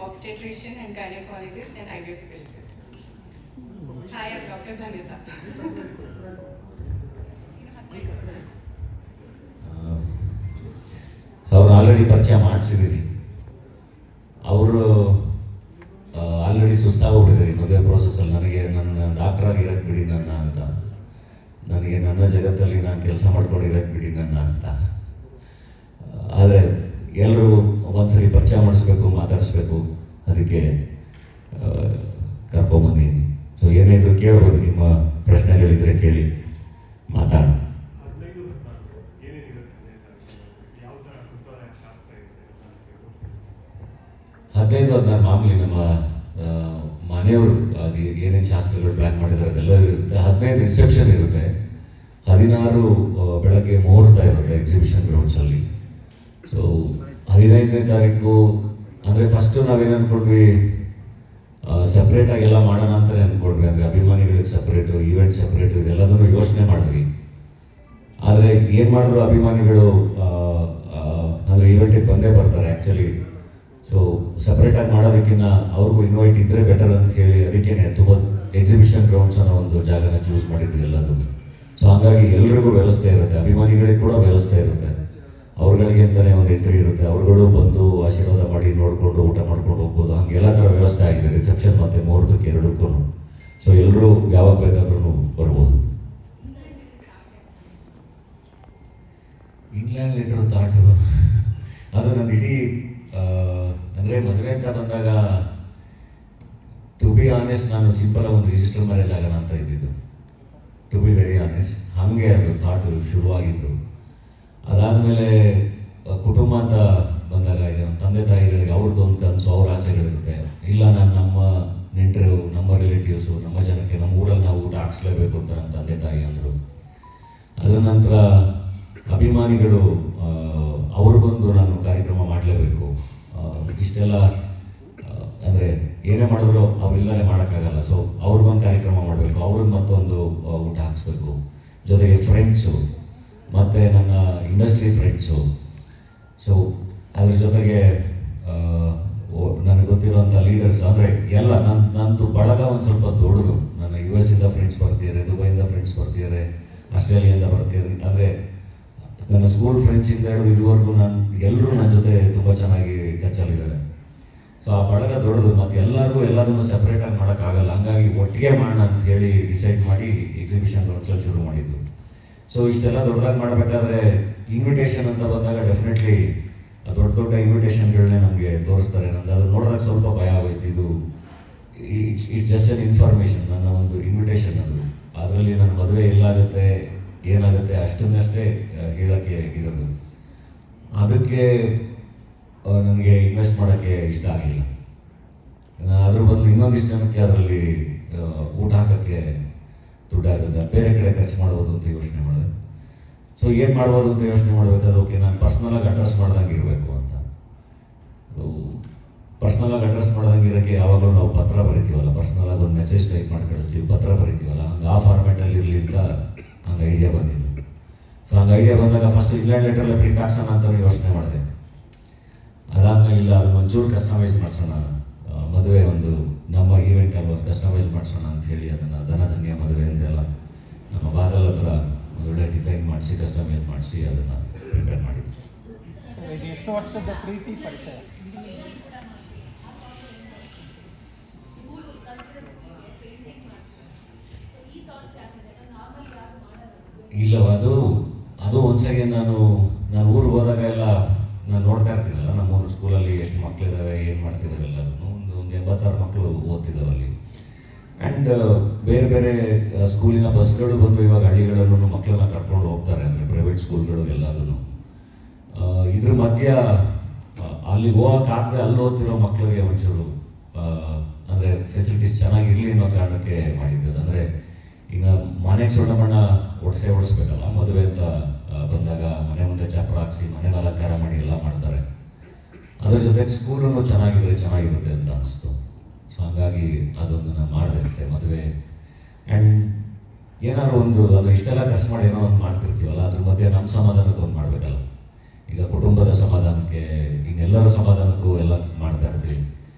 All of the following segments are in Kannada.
obstetrician and gynecologist and IVF specialist. Hi, I'm Dr. Dhanita. ಅವ್ರು ಆಲ್ರೆಡಿ ಪರಿಚಯ ಮಾಡಿಸಿದ್ದೀರಿ. ಅವರು ಆಲ್ರೆಡಿ ಸುಸ್ತಾಗೋಗ್ಬಿಟ್ಟಿದ್ದೀರಿ ಮದುವೆ ಪ್ರೋಸೆಸ್ಸಲ್ಲಿ. ನನಗೆ ನನ್ನ ಡಾಕ್ಟ್ರ್ ಆಗಿರೋಕ್ಕೆ ಬಿಡಿ ನನ್ನ ಅಂತ, ನನಗೆ ನನ್ನ ಜಗತ್ತಲ್ಲಿ ನಾನು ಕೆಲಸ ಮಾಡ್ಕೊಂಡಿರೋಕ್ಕೆ ಬಿಡಿ ನನ್ನ ಅಂತ. ಆದರೆ ಎಲ್ಲರೂ ಒಂದ್ಸರಿ ಪರಿಚಯ ಮಾಡಿಸ್ಬೇಕು, ಮಾತಾಡಿಸ್ಬೇಕು, ಅದಕ್ಕೆ ಕರ್ಕೊಂಬಂದಿದ್ದೀನಿ. ಸೊ ಏನೇ ಇದ್ರು ಕೇಳ್ಬೋದು, ನಿಮ್ಮ ಪ್ರಶ್ನೆಗಳಿದ್ರೆ ಕೇಳಿ ಮಾತಾಡೋಣ. 15-16 ಮಾಮೂಲಿ ನಮ್ಮ ಮನೆಯವರು ಅದು ಏನೇನು ಶಾಸ್ತ್ರಗಳು ಪ್ಲ್ಯಾನ್ ಮಾಡಿದ್ದಾರೆ ಅದೆಲ್ಲ ಇರುತ್ತೆ. 15 ರಿಸೆಪ್ಷನ್ ಇರುತ್ತೆ, 16 ಬೆಳಗ್ಗೆ ಮುಹೂರ್ತ ಇರುತ್ತೆ ಎಕ್ಸಿಬಿಷನ್ ಗ್ರೌಂಡ್ಸಲ್ಲಿ. ಸೊ 15ನೇ ತಾರೀಕು ಅಂದರೆ ಫಸ್ಟು ನಾವೇನು ಅಂದ್ಕೊಂಡ್ವಿ, ಸಪ್ರೇಟಾಗಿ ಎಲ್ಲ ಮಾಡೋಣ ಅಂತಲೇ ಅಂದ್ಕೊಂಡ್ವಿ. ಅಂದರೆ ಅಭಿಮಾನಿಗಳಿಗೆ ಸಪ್ರೇಟು, ಈವೆಂಟ್ ಸಪ್ರೇಟು, ಇದೆಲ್ಲದನ್ನು ಯೋಚನೆ ಮಾಡಿದ್ವಿ. ಆದರೆ ಏನು ಮಾಡಿದ್ರು ಅಭಿಮಾನಿಗಳು ಅಂದರೆ ಈವೆಂಟಿಗೆ ಬಂದೇ ಬರ್ತಾರೆ ಆ್ಯಕ್ಚುಲಿ. ಸೊ ಸಪ್ರೇಟಾಗಿ ಮಾಡೋದಕ್ಕಿಂತ ಅವ್ರಿಗೂ ಇನ್ವೈಟ್ ಇದ್ದರೆ ಬೆಟರ್ ಅಂತ ಹೇಳಿ ಅದಕ್ಕೇ ತುಂಬ ಎಕ್ಸಿಬಿಷನ್ ಗ್ರೌಂಡ್ಸ್ ಅನ್ನೋ ಒಂದು ಜಾಗನ ಚೂಸ್ ಮಾಡಿದ್ವಿ ಎಲ್ಲದು. ಸೊ ಹಾಗಾಗಿ ಎಲ್ರಿಗೂ ವ್ಯವಸ್ಥೆ ಇರುತ್ತೆ, ಅಭಿಮಾನಿಗಳಿಗೆ ಕೂಡ ವ್ಯವಸ್ಥೆ ಇರುತ್ತೆ, ಅವ್ರುಗಳಿಗೆ ಅಂತಲೇ ಒಂದು ಎಂಟ್ರಿ ಇರುತ್ತೆ, ಅವ್ರುಗಳು ಬಂದು ಆಶೀರ್ವಾದ ಮಾಡಿ ನೋಡಿಕೊಂಡು ಊಟ ಮಾಡ್ಕೊಂಡು ಹೋಗ್ಬೋದು. ಹಂಗೆಲ್ಲ ಥರ ವ್ಯವಸ್ಥೆ ಆಗಿದೆ ರಿಸೆಪ್ಷನ್ ಮತ್ತು ಮುಹೂರ್ತಕ್ಕೆ ಎರಡಕ್ಕೂ. ಸೊ ಎಲ್ಲರೂ ಯಾವಾಗ ಬೇಕಾದ್ರೂ ಬರ್ಬೋದು. ಇಂಗ್ಲೆಂಡ್ ಲೆಟರ್ ಥಾಟು ಅದು ನಂದು ಇಡೀ ಅಂದರೆ ಮದುವೆ ಅಂತ ಬಂದಾಗ ಟು ಬಿ ಆನೆಸ್ಟ್ ನಾನು ಸಿಂಪಲ್ ಒಂದು ರಿಜಿಸ್ಟರ್ ಮ್ಯಾರೇಜ್ ಆಗೋಣ ಅಂತ ಇದ್ದಿದ್ದು, ಟು ಬಿ ವೆರಿ ಆನೆಸ್ಟ್. ಹಾಗೆ ಅದು ಥಾಟು ಶುರುವಾಗಿದ್ದು. ಅದಾದಮೇಲೆ ಕುಟುಂಬ ಅಂತ ಬಂದಾಗ ಈಗ ನಮ್ಮ ತಂದೆ ತಾಯಿಗಳಿಗೆ ಅವ್ರದ್ದು ಒಂದು ಕನಸು, ಅವ್ರ ಆಸೆಗಳಿರುತ್ತೆ. ಇಲ್ಲ ನಾನು ನಮ್ಮ ನೆಂಟರು, ನಮ್ಮ ರಿಲೇಟಿವ್ಸು, ನಮ್ಮ ಜನಕ್ಕೆ ನಮ್ಮ ಊರಲ್ಲಿ ನಾವು ಊಟ ಹಾಕ್ಸ್ಲೇಬೇಕು ಅಂತ ನಮ್ಮ ತಂದೆ ತಾಯಿ ಅಂದರು. ಅದರ ನಂತರ ಅಭಿಮಾನಿಗಳು ಅವ್ರಿಗೊಂದು ನಾನು ಕಾರ್ಯಕ್ರಮ ಮಾಡಲೇಬೇಕು. ಇಷ್ಟೆಲ್ಲ ಅಂದರೆ ಏನೇ ಮಾಡಿದ್ರು ಅವರಿಲ್ಲದೆ ಮಾಡೋಕ್ಕಾಗಲ್ಲ. ಸೊ ಅವ್ರಿಗೊಂದು ಕಾರ್ಯಕ್ರಮ ಮಾಡಬೇಕು, ಅವ್ರಿಗೆ ಮತ್ತೊಂದು ಊಟ ಹಾಕ್ಸ್ಬೇಕು. ಜೊತೆಗೆ ಫ್ರೆಂಡ್ಸು ಮತ್ತು ನನ್ನ ಇಂಡಸ್ಟ್ರಿ ಫ್ರೆಂಡ್ಸು. ಸೊ ಅದ್ರ ಜೊತೆಗೆ ನನಗೆ ಗೊತ್ತಿರೋಂಥ ಲೀಡರ್ಸ್ ಅಂದರೆ ಎಲ್ಲ ನಂದು ಬಳಗ ಒಂದು ಸ್ವಲ್ಪ ದೊಡ್ಡದು. ನನ್ನ US ಇಂದ ಫ್ರೆಂಡ್ಸ್ ಬರ್ತಿದ್ದಾರೆ, ದುಬೈಯಿಂದ ಫ್ರೆಂಡ್ಸ್ ಬರ್ತಿದ್ದಾರೆ, ಆಸ್ಟ್ರೇಲಿಯಾದಿಂದ ಬರ್ತಿದ್ದಾರೆ. ಅಂದರೆ ನನ್ನ ಸ್ಕೂಲ್ ಫ್ರೆಂಡ್ಸಿಂದ ಹಿಡಿದು ಇದುವರೆಗೂ ಎಲ್ಲರೂ ನನ್ನ ಜೊತೆ ತುಂಬ ಚೆನ್ನಾಗಿ ಟಚಲ್ಲಿದ್ದಾರೆ. ಸೊ ಆ ಬಳಗ ದೊಡ್ಡದು, ಮತ್ತು ಎಲ್ಲರಿಗೂ ಎಲ್ಲದನ್ನು ಸಪ್ರೇಟಾಗಿ ಮಾಡೋಕ್ಕಾಗಲ್ಲ. ಹಂಗಾಗಿ ಒಟ್ಟಿಗೆ ಮಾಡೋಣ ಅಂತ ಹೇಳಿ ಡಿಸೈಡ್ ಮಾಡಿ ಎಕ್ಸಿಬಿಷನ್ ಗ್ರೌಂಡ್ಸಲ್ಲಿ ಶುರು ಮಾಡಿದ್ದು. ಸೊ ಇಷ್ಟೆಲ್ಲ ದೊಡ್ಡದಾಗಿ ಮಾಡಬೇಕಾದ್ರೆ ಇನ್ವಿಟೇಷನ್ ಅಂತ ಬಂದಾಗ ಡೆಫಿನೆಟ್ಲಿ ದೊಡ್ಡ ದೊಡ್ಡ ಇನ್ವಿಟೇಷನ್ಗಳನ್ನೇ ನಮಗೆ ತೋರಿಸ್ತಾರೆ. ನನಗೆ ಅದು ನೋಡಿದಾಗ ಸ್ವಲ್ಪ ಭಯ ಆಗೋಯ್ತು. ಇದು ಇಟ್ಸ್ ಜಸ್ಟ್ ಅನ್ ಇನ್ಫಾರ್ಮೇಷನ್, ನನ್ನ ಒಂದು ಇನ್ವಿಟೇಷನ್ ಅದು. ಅದರಲ್ಲಿ ನನ್ನ ಮದುವೆ ಎಲ್ಲಾಗುತ್ತೆ, ಏನಾಗುತ್ತೆ ಅಷ್ಟನ್ನಷ್ಟೇ ಹೇಳೋಕ್ಕೆ ಇರೋದು. ಅದಕ್ಕೆ ನನಗೆ ಇನ್ವೆಸ್ಟ್ ಮಾಡೋಕ್ಕೆ ಇಷ್ಟ ಆಗಲಿಲ್ಲ. ಅದ್ರ ಬದಲು ಇನ್ನೊಂದಿಷ್ಟು ಜನಕ್ಕೆ ಅದರಲ್ಲಿ ಊಟ ಹಾಕೋಕ್ಕೆ ದುಡ್ಡಾಗುತ್ತೆ, ಬೇರೆ ಕಡೆ ಖರ್ಚು ಮಾಡ್ಬೋದು ಅಂತ ಯೋಚನೆ ಮಾಡಿದೆ. ಸೊ ಏನು ಮಾಡ್ಬೋದು ಅಂತ ಯೋಚನೆ ಮಾಡಬೇಕಾದ್ರೆ ಓಕೆ ನಾನು ಪರ್ಸ್ನಲಾಗಿ ಅಡ್ರೆಸ್ ಮಾಡ್ದಂಗೆ ಇರಬೇಕು ಅಂತ. ಪರ್ಸ್ನಲಾಗಿ ಅಡ್ರೆಸ್ ಮಾಡ್ದಂಗೆ ಇರೋಕ್ಕೆ ಯಾವಾಗಲೂ ನಾವು ಪತ್ರ ಬರಿತೀವಲ್ಲ, ಪರ್ಸ್ನಲಾಗಿ ಒಂದು ಮೆಸೇಜ್ ಟೈಪ್ ಮಾಡಿ ಕಳಿಸ್ತೀವಿ, ಪತ್ರ ಬರಿತೀವಲ್ಲ, ಹಂಗೆ ಆ ಫಾರ್ಮ್ಯಾಟಲ್ಲಿ ಇರಲಿ ಅಂತ ಹಂಗೆ ಐಡಿಯಾ ಬಂದಿದ್ದು. ಸೊ ಹಂಗೆ ಐಡಿಯಾ ಬಂದಾಗ ಫಸ್ಟ್ ಇಂಗ್ಲೆಂಡ್ ಲೆಟ್ರಲ್ಲಿ ಪ್ರಿಂಟ್ ಹಾಕ್ಸೋಣ ಅಂತ ಯೋಚನೆ ಮಾಡಿದೆ. ಅದಾದಮೇಲೆ ಇಲ್ಲ ಅದನ್ನ ಒಂಚೂರು ಕಸ್ಟಮೈಸ್ ಮಾಡಿಸೋಣ, ಮದುವೆ ಒಂದು ನಮ್ಮ ಈವೆಂಟ್ ಅಲ್ವಾ, ಕಸ್ಟಮೈಸ್ ಮಾಡಿಸೋಣ ಅಂತ ಹೇಳಿ ಅದನ್ನು ಧನಧನ್ಯ ಮದುವೆ ಅಂತೆಲ್ಲ ನಮ್ಮ ಬಾದಲ್ ಹತ್ರ ಒಳ್ಳೆ ಡಿಸೈನ್ ಮಾಡಿಸಿ ಕಸ್ಟಮೈಸ್ ಮಾಡಿಸಿ ಅದನ್ನು ಪ್ರಿಪೇರ್ ಮಾಡಿದ್ವಿ. ಎಷ್ಟು ವರ್ಷದ ಪ್ರೀತಿ ಪರಿಚಯ? ಇಲ್ಲ, ಅದು ಒಂದ್ಸರಿ ನಾನು ಊರಿಗೆ ಹೋದಾಗ ಎಲ್ಲ ನಾನು ನೋಡ್ತಾ ಇರ್ತೀನಲ್ಲ, ನಮ್ಮೂರು ಸ್ಕೂಲಲ್ಲಿ ಎಷ್ಟು ಮಕ್ಕಳಿದ್ದಾವೆ, ಏನು ಮಾಡ್ತಿದ್ದಾರೆ ಎಲ್ಲರೂ. ಒಂದು 86 ಮಕ್ಕಳು ಓದ್ತಿದ್ದಾವೆ ಅಲ್ಲಿ. ಆ್ಯಂಡ್ ಬೇರೆ ಬೇರೆ ಸ್ಕೂಲಿನ ಬಸ್ಗಳು ಬಂದು ಇವಾಗ ಹಳ್ಳಿಗಳಲ್ಲೂ ಮಕ್ಕಳನ್ನ ಕರ್ಕೊಂಡು ಹೋಗ್ತಾರೆ, ಅಂದರೆ ಪ್ರೈವೇಟ್ ಸ್ಕೂಲ್ಗಳು ಎಲ್ಲದೂ. ಇದ್ರ ಮಧ್ಯ ಅಲ್ಲಿ ಹೋಗೋಕ್ಕಾಗದೆ ಅಲ್ಲಿ ಓದ್ತಿರೋ ಮಕ್ಕಳಿಗೆ ಒಂಚೂರು ಅಂದರೆ ಫೆಸಿಲಿಟೀಸ್ ಚೆನ್ನಾಗಿರಲಿ ಅನ್ನೋ ಕಾರಣಕ್ಕೆ ಮಾಡಿದ್ದು. ಅಂದರೆ ಈಗ ಮನೆಗೆ ಸೊಳ್ಳೆಮಣ್ಣ ಓಡಿಸ್ಬೇಕಲ್ಲ, ಮದುವೆ ಅಂತ ಬಂದಾಗ ಮನೆ ಮುಂದೆ ಚಪ್ರ ಹಾಕ್ಸಿ ಮನೇಲಿ ಅಲಂಕಾರ ಮಾಡಿ ಎಲ್ಲ ಮಾಡ್ತಾರೆ. ಅದ್ರ ಜೊತೆಗೆ ಸ್ಕೂಲನ್ನು ಚೆನ್ನಾಗಿರುತ್ತೆ ಅಂತ ಅನಿಸ್ತು. ಸೊ ಹಾಗಾಗಿ ಅದೊಂದನ್ನು ಮಾಡಿದೆ ಅಷ್ಟೇ ಮದುವೆ. ಆ್ಯಂಡ್ ಏನಾದ್ರು ಒಂದು ಅದು ಇಷ್ಟೆಲ್ಲ ಖರ್ಚು ಮಾಡಿ ಏನೋ ಒಂದು ಮಾಡ್ತಿರ್ತೀವಲ್ಲ, ಅದ್ರ ಮಧ್ಯೆ ನಮ್ಮ ಸಮಾಧಾನಕ್ಕೆ ಒಂದು ಮಾಡಬೇಕಲ್ಲ. ಈಗ ಕುಟುಂಬದ ಸಮಾಧಾನಕ್ಕೆ, ಈಗ ಎಲ್ಲರ ಸಮಾಧಾನಕ್ಕೂ ಎಲ್ಲ ಮಾಡ್ತಾ ಇರ್ತೀವಿ.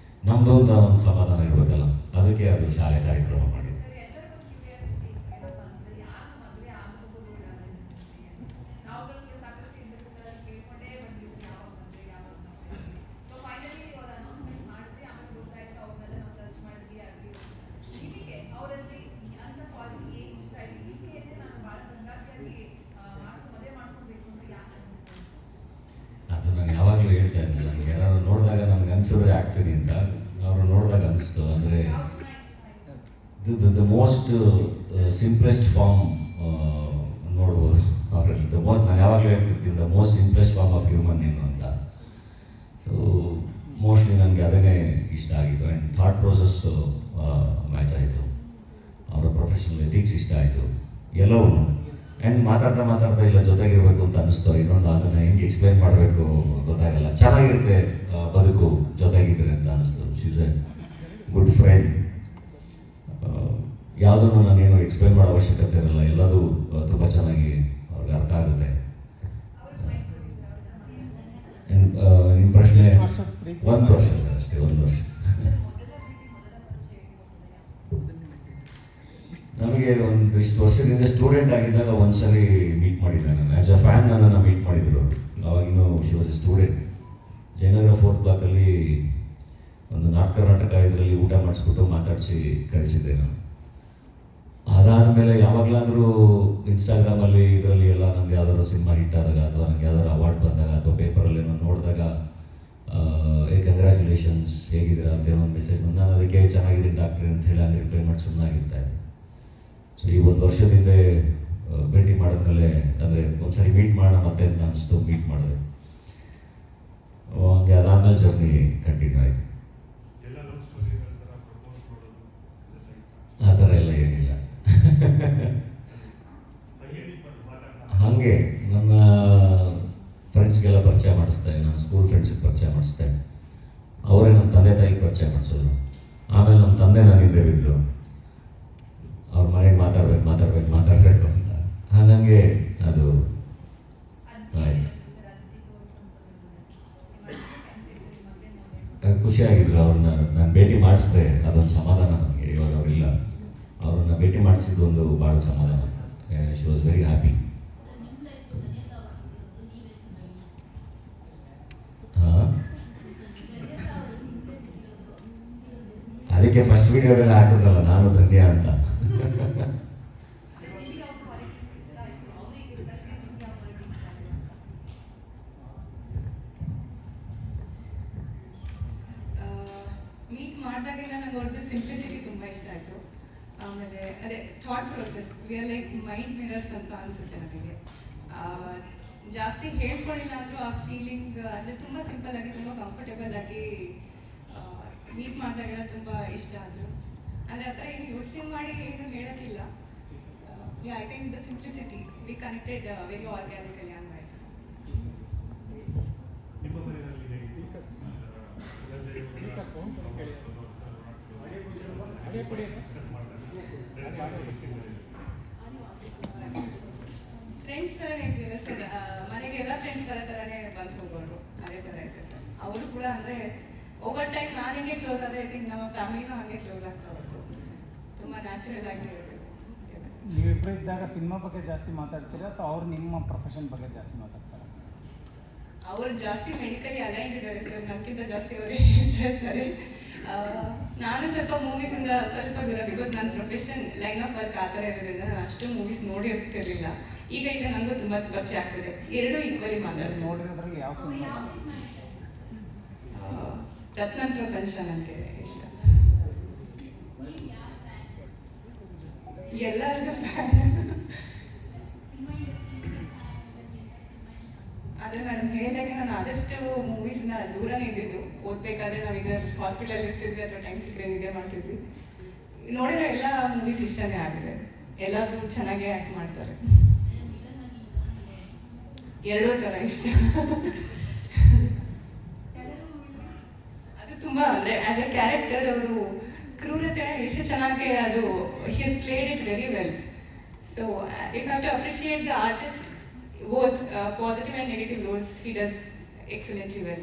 ನಮ್ಮದು ಅಂತ ಒಂದು ಸಮಾಧಾನ ಇರಬೇಕಲ್ಲ, ಅದಕ್ಕೆ ಅದು ಶಾಲೆ ಕಾರ್ಯಕ್ರಮ ಮಾಡಿದ್ದು. ಅದು ನಾನು ಯಾವಾಗಲೂ ಹೇಳ್ತಾ ಇದ್ದಿಲ್ಲ, ನನಗೆ ಯಾರು ನೋಡಿದಾಗ ನನಗೆ ಅನಿಸಿದ್ರೆ ಆಗ್ತೀನಿ ಅಂತ. ಅವರು ನೋಡಿದಾಗ ಅನಿಸ್ತು. ಅಂದರೆ ದ ಮೋಸ್ಟ್ ಸಿಂಪ್ಲೆಸ್ಟ್ ಫಾರ್ಮ್ ನೋಡ್ಬೋದು ಅವರಲ್ಲಿ. ನಾನು ಯಾವಾಗಲೂ ಹೇಳ್ತಿರ್ತೀನಿ, the most simplest form of human ಏನು ಅಂತ. ಸೊ ಮೋಸ್ಟ್ಲಿ ನನಗೆ ಅದನ್ನೇ ಇಷ್ಟ ಆಗಿತ್ತು. ಆ್ಯಂಡ್ ಥಾಟ್ ಪ್ರೋಸೆಸ್ಸು ಮ್ಯಾಚ್ ಆಯಿತು, ಅವರ ಪ್ರೊಫೆಷನಲ್ ಎಥಿಕ್ಸ್ ಇಷ್ಟ ಆಯಿತು, ಎಲ್ಲವೂ. ಆ್ಯಂಡ್ ಮಾತಾಡ್ತಾ ಇಲ್ಲ ಜೊತೆಗಿರಬೇಕು ಅಂತ ಅನಿಸ್ತು. ಇನ್ನೊಂದು ಅದನ್ನು ಹೆಂಗೆ ಎಕ್ಸ್ಪ್ಲೈನ್ ಮಾಡಬೇಕು ಗೊತ್ತಾಗಲ್ಲ. ಚೆನ್ನಾಗಿರುತ್ತೆ ಬದುಕು ಜೊತೆಗಿದ್ರೆ ಅಂತ ಅನಿಸ್ತು. She is A good friend. ಯಾವುದನ್ನು ನಾನೇನು ಎಕ್ಸ್ಪ್ಲೈನ್ ಮಾಡೋ ಅವಶ್ಯಕತೆ ಇರಲ್ಲ, ಎಲ್ಲದೂ ತುಂಬ ಚೆನ್ನಾಗಿ ಅವ್ರಿಗೆ ಅರ್ಥ ಆಗುತ್ತೆ. ನಿಮ್ಮ ಪ್ರಶ್ನೆ 1 ವರ್ಷ ಅಷ್ಟೇ, 1 ವರ್ಷ. ನಮಗೆ ಒಂದಿಷ್ಟು ವರ್ಷದಿಂದ ಸ್ಟೂಡೆಂಟ್ ಆಗಿದ್ದಾಗ ಒಂದ್ಸರಿ ಮೀಟ್ ಮಾಡಿದ್ದೆ ನಾನು. ಆ್ಯಸ್ ಅ ಫ್ಯಾನ್ ನನ್ನನ್ನು ಮೀಟ್ ಮಾಡಿದ್ರು. ಅವಾಗಿನ್ನೂ she was a student. Jayanagar 4th ಬ್ಲಾಕಲ್ಲಿ ಒಂದು ನಾರ್ತ್ ಕರ್ನಾಟಕ ಇದರಲ್ಲಿ ಊಟ ಮಾಡಿಸ್ಬಿಟ್ಟು ಮಾತಾಡಿಸಿ ಕಳಿಸಿದ್ದೆ ನಾನು. ಅದಾದಮೇಲೆ ಯಾವಾಗಲಾದರೂ ಇನ್ಸ್ಟಾಗ್ರಾಮಲ್ಲಿ ಇದರಲ್ಲಿ ಎಲ್ಲ ನನಗೆ ಯಾವ್ದಾದ್ರು ಸಿನಿಮಾ ಹಿಟ್ ಆದಾಗ ಅಥವಾ ನನಗೆ ಯಾವ್ದಾದ್ರು ಅವಾರ್ಡ್ ಬಂದಾಗ ಅಥವಾ ಪೇಪರಲ್ಲಿ ಏನೋ ನೋಡಿದಾಗ ಕಂಗ್ರ್ಯಾಚುಲೇಷನ್ಸ್ ಹೇಗಿದ್ದೀರಾ ಅಂತ ಏನೋ ಒಂದು ಮೆಸೇಜ್ ಬಂದು ನಾನು ಅದಕ್ಕೆ ಚೆನ್ನಾಗಿದ್ದೀನಿ ಡಾಕ್ಟ್ರಿ ಅಂತ ಹೇಳಿ ಹಂಗೆ ರಿಪ್ಲೈ ಮಾಡಿ ಸುಮ್ಮನಾಗಿರ್ತಾ ಇದ್ದೆ. ಸೊ ಈ 1 ವರ್ಷದಿಂದ ಭೇಟಿ ಮಾಡಿದ್ಮೇಲೆ, ಅಂದರೆ ಒಂದ್ಸರಿ ಮೀಟ್ ಮಾಡೋಣ ಮತ್ತೆ ಅಂತ ಅನಿಸ್ತು, ಮೀಟ್ ಮಾಡಿದೆ. ಹಂಗೆ ಅದಾದಮೇಲೆ ಜರ್ನಿ ಕಂಟಿನ್ಯೂ ಆಯಿತು. ಆ ಥರ ಎಲ್ಲ ಏನಿಲ್ಲ. ಹಾಗೆ ನನ್ನ ಫ್ರೆಂಡ್ಸ್ಗೆಲ್ಲ ಪರಿಚಯ ಮಾಡಿಸ್ದೆ, ನನ್ನ ಸ್ಕೂಲ್ ಫ್ರೆಂಡ್ಸಿಗೆ ಪರಿಚಯ ಮಾಡಿಸ್ದೆ. ಅವರೇ ನಮ್ಮ ತಂದೆ ತಾಯಿಗೆ ಪರಿಚಯ ಮಾಡಿಸೋದು. ಆಮೇಲೆ ನಮ್ಮ ತಂದೆ ನಾನು ಹಿಂದೆ ಬಿದ್ದರು, ಅವ್ರ ಮನೆಗೆ ಮಾತಾಡಬೇಕು ಅಂತ. ಹಾಗಾಗಿ ಅದು ಆಯಿತು. ಖುಷಿಯಾಗಿದ್ರು ಅವ್ರನ್ನ ನಾನು ಭೇಟಿ ಮಾಡಿಸಿದೆ, ಅದೊಂದು ಸಮಾಧಾನ ನನಗೆ. ಇವಾಗ ಅವರಿಲ್ಲ, ಅವ್ರನ್ನ ಭೇಟಿ ಮಾಡಿಸಿದ್ದು ಒಂದು ಭಾಳ ಸಮಾಧಾನ. She was very happy. ಅದಕ್ಕೆ ಫಸ್ಟ್ ವಿಡಿಯೋದಲ್ಲಿ ಹಾಕಿದ್ನಲ್ಲ ನಾನು ಧನ್ಯ ಅಂತ. ಮೀಟ್ ಮಾಡಿದಾಗಿಂದ ನಂಗೆ ಅವ್ರದ್ದು ಸಿಂಪ್ಲಿಸಿಟಿ ತುಂಬ ಇಷ್ಟ ಆಯಿತು. ಆಮೇಲೆ ಅದೇ thought process, we are like mind mirrors ಅಂತ ಅನಿಸುತ್ತೆ ನನಗೆ. ಜಾಸ್ತಿ ಹೇಳ್ಕೊಳ್ಳಿಲ್ಲ ಅಂದರೂ ಆ ಫೀಲಿಂಗ್ ಅಂದರೆ ತುಂಬ ಸಿಂಪಲ್ ಆಗಿ, ತುಂಬ ಕಂಫರ್ಟೇಬಲ್ ಆಗಿ ಮೀಟ್ ಮಾಡಿದಾಗೆಲ್ಲ ತುಂಬ ಇಷ್ಟ ಆದರು. ಅಂದರೆ ಆ ಥರ ಏನು ಯೋಚನೆ ಮಾಡಿ ಏನು ಹೇಳೋಕ್ಕಿಲ್ಲ. I think the simplicity we connected very organically ಹಂಗಾಯಿತು. ಫ್ರೆಂಡ್ಸ್ ಥರನೇ ಇದ್ವಿಲ್ಲ ಸರ್, ಮನೆಗೆಲ್ಲ ಫ್ರೆಂಡ್ಸ್ ಬರೋ ಥರನೇ ಬಂದು ಹೋಗೋರು, ಅದೇ ಥರ ಇತ್ತು ಸರ್. ಅವರು ಕೂಡ ಅಂದರೆ ಓವರ್ ಟೈಮ್ ನಾನು ಹಿಂಗೆ ಕ್ಲೋಸ್ ಆದ, ಐ ಥಿಂಕ್ ನಮ್ಮ ಫ್ಯಾಮಿಲಿನೂ ಹಾಗೆ ಕ್ಲೋಸ್ ಆಗ್ತಾ ಹೋಗ್ತು. ತುಂಬ ನ್ಯಾಚುರಲ್ ಆಗಿ ನೀವಿಬ್ಬರು ಇದ್ದಾಗ ಸಿನಿಮಾ ಬಗ್ಗೆ ಜಾಸ್ತಿ ಮಾತಾಡ್ತೀರಾ ಅಥವಾ ಅವ್ರು ನಿಮ್ಮ ಪ್ರೊಫೆಷನ್ ಬಗ್ಗೆ ಜಾಸ್ತಿ ಮಾತಾಡ್ತಾರೆ? ಅವರು ಜಾಸ್ತಿ ಮೆಡಿಕಲಿ ಅಲೈನ್ಡ್ ಇದ್ದಾರೆ ಸರ್, ನನಗಿಂತ ಜಾಸ್ತಿ ಅವರೇ ಹೇಳ್ತಾ ಇರ್ತಾರೆ. ನಾನು ಸ್ವಲ್ಪ ಮೂವೀಸಿಂದ ಸ್ವಲ್ಪ ದೂರ, ಬಿಕಾಸ್ ನನ್ನ ಪ್ರೊಫೆಷನ್ ಲೈನ್ ಆಫ್ ವರ್ಕ್ ಆ ಥರ ಇರೋದ್ರಿಂದ ನಾನು ಅಷ್ಟು ಮೂವೀಸ್ ನೋಡಿರ್ತಿರ್ಲಿಲ್ಲ. ಈಗ ನನಗೂ ತುಂಬ ಪರಿಚಯ ಆಗ್ತದೆ, ಎರಡೂ ಈಕ್ವಲಿ ಮಾತಾಡ್ತೀನಿ. ನೋಡಿರೋದ್ರಲ್ಲಿ ಯಾವ ಸಿನಿಮಾ? ರತ್ನಂ ಪ್ರಪಂಚ ನನಗೆ ಇಷ್ಟ. ಎಲ್ಲರದ್ದು ಫ್ಯಾನ್. ಆದರೆ ಮೇಡಮ್ ಹೇಳಿದಾಗ ನಾನು ಆದಷ್ಟು ಮೂವೀಸಿಂದ ದೂರನೇ ಇದ್ದಿದ್ದು. ಓದಬೇಕಾದ್ರೆ ನಾವು ಈಗ ಹಾಸ್ಪಿಟಲ್ ಇರ್ತಿದ್ವಿ ಅಥವಾ ಟೈಮ್ ಸಿಕ್ಕರೆ ನಿದ್ದೆ ಮಾಡ್ತಿದ್ವಿ. ನೋಡಿರೋ ಎಲ್ಲ ಮೂವೀಸ್ ಇಷ್ಟನೇ ಆಗಿದೆ, ಎಲ್ಲರೂ ಚೆನ್ನಾಗೇ ಆ್ಯಕ್ಟ್ ಮಾಡ್ತಾರೆ. ಎರಡೂ ಥರ ಇಷ್ಟ. ಅದು ತುಂಬ ಅಂದರೆ ಆ್ಯಸ್ ಎ ಕ್ಯಾರೆಕ್ಟರ್ ಅವರು ಕ್ರೂರತೆ ಎಷ್ಟು ಚೆನ್ನಾಗಿ ಅದು his played it very well. So if have to appreciate the artist, both positive and negative roles he does excellently well.